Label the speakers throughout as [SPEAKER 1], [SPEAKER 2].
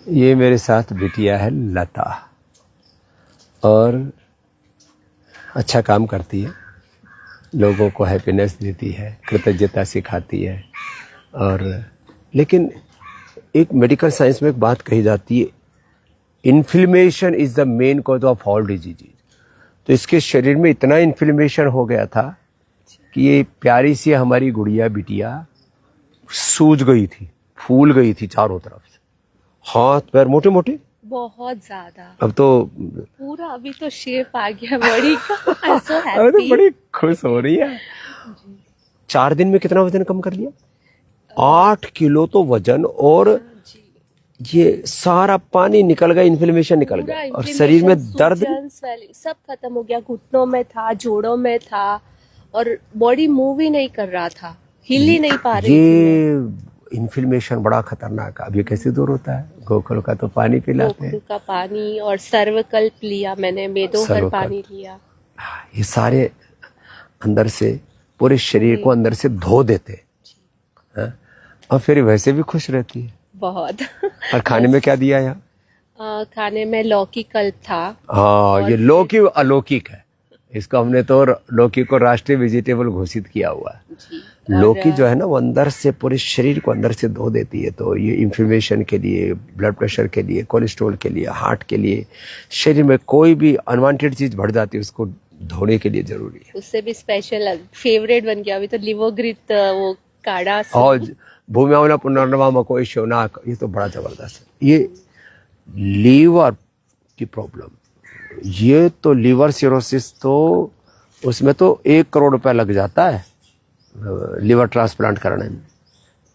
[SPEAKER 1] ये मेरे साथ बिटिया है लता, और अच्छा काम करती है, लोगों को हैप्पीनेस देती है, कृतज्ञता सिखाती है। और लेकिन एक मेडिकल साइंस में एक बात कही जाती है, inflammation is the main cause of all disease. तो इसके शरीर में इतना इन्फ्लेमेशन हो गया था कि ये प्यारी सी हमारी गुड़िया बिटिया सूज गई थी, फूल गई थी चारों तरफ से, हाथ पैर मोटे मोटे,
[SPEAKER 2] बहुत ज्यादा।
[SPEAKER 1] अब तो
[SPEAKER 2] पूरा अभी तो शेप आ गया बॉडी का। I'm so
[SPEAKER 1] अब तो
[SPEAKER 2] happy।
[SPEAKER 1] बड़ी खुश हो रही है। 4 दिन में कितना वजन कम कर लिया? 8 किलो तो वजन, और ये सारा पानी निकल गया, इन्फ्लेमेशन निकल
[SPEAKER 2] पूरा
[SPEAKER 1] गया, और शरीर में दर्द
[SPEAKER 2] सूजन, swelling, सब खत्म हो गया। घुटनों में था, जोड़ों में था, और बॉडी मूव ही नहीं कर रहा था, हिल ही नहीं पा रही थी।
[SPEAKER 1] ये इन्फ्लेमेशन बड़ा खतरनाक है। अब ये कैसे दूर होता है? गोकुल का तो पानी पिलाते हैं,
[SPEAKER 2] गोकुल का पानी, और सर्वकल्प लिया मैंने, मेदोहर
[SPEAKER 1] सर्वकल्प।
[SPEAKER 2] पानी लिया।
[SPEAKER 1] ये सारे अंदर से पूरे शरीर को अंदर से धो देते हैं, और फिर वैसे भी खुश रहती है।
[SPEAKER 2] बहुत।
[SPEAKER 1] और खाने में क्या दिया यार?
[SPEAKER 2] खाने में लौकी कल्प था।
[SPEAKER 1] हाँ, ये लौकी अलौकिक है, इसको हमने तो लौकी को राष्ट्रीय वेजिटेबल घोषित किया हुआ है। लौकी जो है ना, वो अंदर से पूरे शरीर को अंदर से धो देती है। तो ये इन्फ्लेमेशन के लिए, ब्लड प्रेशर के लिए, कोलेस्ट्रॉल के लिए, हार्ट के लिए, शरीर में कोई भी अनवांटेड चीज बढ़ जाती है उसको धोने के लिए जरूरी है।
[SPEAKER 2] उससे भी स्पेशल फेवरेट बन गया अभी तो लिवोग्रित, वो काढ़ा।
[SPEAKER 1] और भूम्यावना पुनर्नवा मकोई शोनाक, ये तो बड़ा जबरदस्त है। ये लीवर की प्रॉब्लम, ये तो लीवर सिरोसिस, तो उसमें तो 1 करोड़ रुपया लग जाता है लीवर ट्रांसप्लांट कराने में।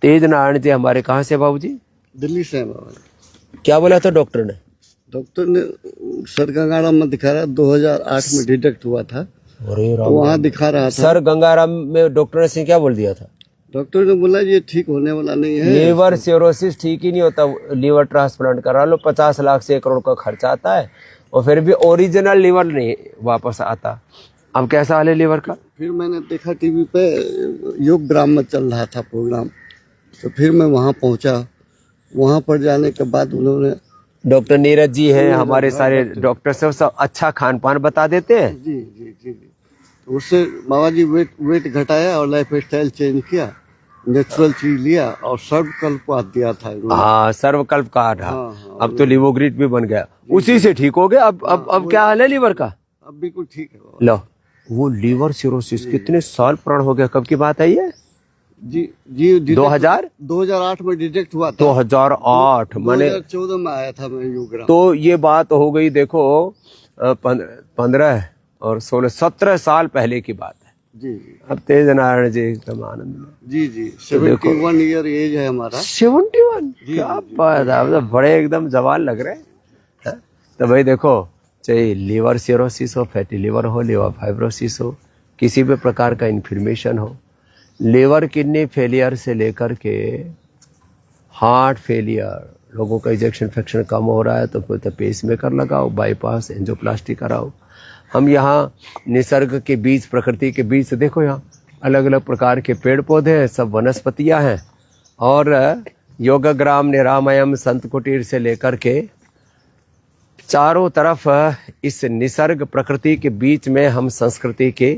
[SPEAKER 1] तेज नारायण जी हमारे कहाँ से बाबूजी?
[SPEAKER 3] दिल्ली से है बाबा।
[SPEAKER 1] क्या बोला था डॉक्टर ने?
[SPEAKER 3] डॉक्टर ने सर गंगाराम में दिखा रहा, 2008 में डिटेक्ट हुआ था,
[SPEAKER 1] अरे
[SPEAKER 3] तो वहाँ दिखा रहा था।
[SPEAKER 1] सर गंगाराम में डॉक्टर ने क्या बोल दिया था?
[SPEAKER 3] डॉक्टर ने बोला ये ठीक होने वाला नहीं है,
[SPEAKER 1] लीवर सिरोसिस ठीक ही नहीं होता, लीवर ट्रांसप्लांट करा लो, 50 लाख से 1 करोड़ का खर्चा आता है, और फिर भी ओरिजिनल लीवर नहीं वापस आता। अब कैसा हाल है लीवर का?
[SPEAKER 3] फिर मैंने देखा टीवी पे योग ग्राम में चल रहा था प्रोग्राम, तो फिर मैं वहाँ पहुँचा। वहाँ पर जाने के बाद उन्होंने,
[SPEAKER 1] डॉक्टर नीरज जी हैं हमारे, सारे डॉक्टर से सब अच्छा खान पान बता देते हैं।
[SPEAKER 3] जी जी जी जी, तो उससे बाबा जी वेट घटाया और लाइफ स्टाइल चेंज किया, नेचुरल चीज लिया, और सर्वकल्प का दिया था इन्होंने।
[SPEAKER 1] हाँ, सर्वकल्प का रहा।
[SPEAKER 3] हाँ,
[SPEAKER 1] अब तो लिवोग्रिट भी बन गया, उसी से ठीक हो गया। अब क्या हाल है लीवर का?
[SPEAKER 3] अब बिल्कुल ठीक है बाबा।
[SPEAKER 1] लो, वो लीवर सिरोसिस कितने साल पुराना हो गया? कब की बात है ये?
[SPEAKER 3] जी जी
[SPEAKER 1] 2008
[SPEAKER 3] में डिटेक्ट हुआ था।
[SPEAKER 1] 2008 मैंने
[SPEAKER 3] 2014 में आया था मैं योगराम।
[SPEAKER 1] तो ये बात हो गई, देखो 15 और 16 17 साल पहले की बात है।
[SPEAKER 3] जी जी।
[SPEAKER 1] अब तेज नारायण जी एकदम आनंद में।
[SPEAKER 3] जी जी, 71 ईयर एज है हमारा।
[SPEAKER 1] 71? क्या बात है, मतलब बड़े एकदम जवान लग रहे हैं। तो भाई देखो, चाहे लीवर सिरोसिस हो, फैटी लीवर हो, लीवर फाइब्रोसिस हो, किसी भी प्रकार का इन्फ्लेमेशन हो, लीवर किडनी फेलियर से लेकर के हार्ट फेलियर, लोगों का इजेक्शन फ्रैक्शन कम हो रहा है तो फिर तो पेस मेकर लगाओ, बाईपास, एंजियोप्लास्टी कराओ। हम यहाँ निसर्ग के बीच, प्रकृति के बीच, देखो यहाँ अलग अलग प्रकार के पेड़ पौधे हैं, सब वनस्पतियाँ हैं, और योगग्राम, निरामयम, संत कुटीर से लेकर के चारों तरफ इस निसर्ग प्रकृति के बीच में हम संस्कृति की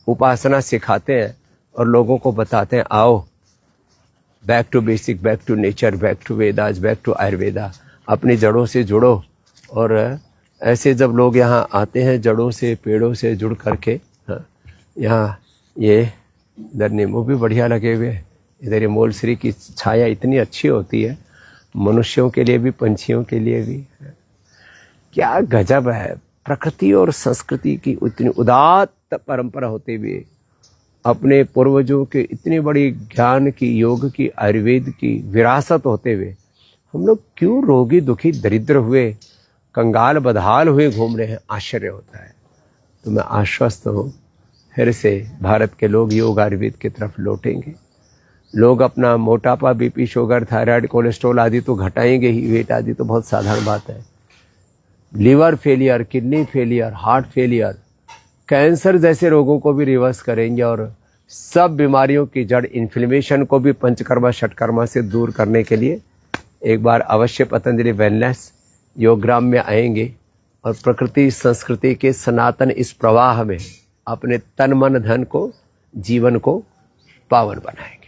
[SPEAKER 1] उपासना सिखाते हैं और लोगों को बताते हैं, आओ back to basic, back to nature, back to Vedas, back to Ayurveda, अपनी जड़ों से जुड़ो। और ऐसे जब लोग यहाँ आते हैं जड़ों से, पेड़ों से जुड़ करके, यहाँ ये इधर नींबू भी बढ़िया लगे हुए, इधर ये मोलश्री की छाया इतनी अच्छी होती है, मनुष्यों के लिए भी, पंछियों के लिए भी। क्या गजब है, प्रकृति और संस्कृति की इतनी उदात्त परंपरा होते हुए, अपने पूर्वजों के इतनी बड़ी ज्ञान की, योग की, आयुर्वेद की विरासत होते हुए हम लोग क्यों रोगी, दुखी, दरिद्र हुए, कंगाल बदहाल हुए घूम रहे हैं? आश्चर्य होता है। तो मैं आश्वस्त हूँ, फिर से भारत के लोग योग आयुर्वेद की तरफ लौटेंगे। लोग अपना मोटापा, बीपी, शुगर, थायराइड, कोलेस्ट्रॉल आदि तो घटाएंगे ही, वेट आदि तो बहुत साधारण बात है। Liver failure, kidney failure, heart failure, cancer जैसे रोगों को भी रिवर्स करेंगे, और सब बीमारियों की जड़, इन्फ्लेमेशन को भी पंचकर्मा षटकर्मा से दूर करने के लिए एक बार अवश्य पतंजलि वेलनेस योगग्राम में आएंगे और प्रकृति संस्कृति के सनातन इस प्रवाह में अपने तन मन धन को जीवन को पावन बनाएंगे।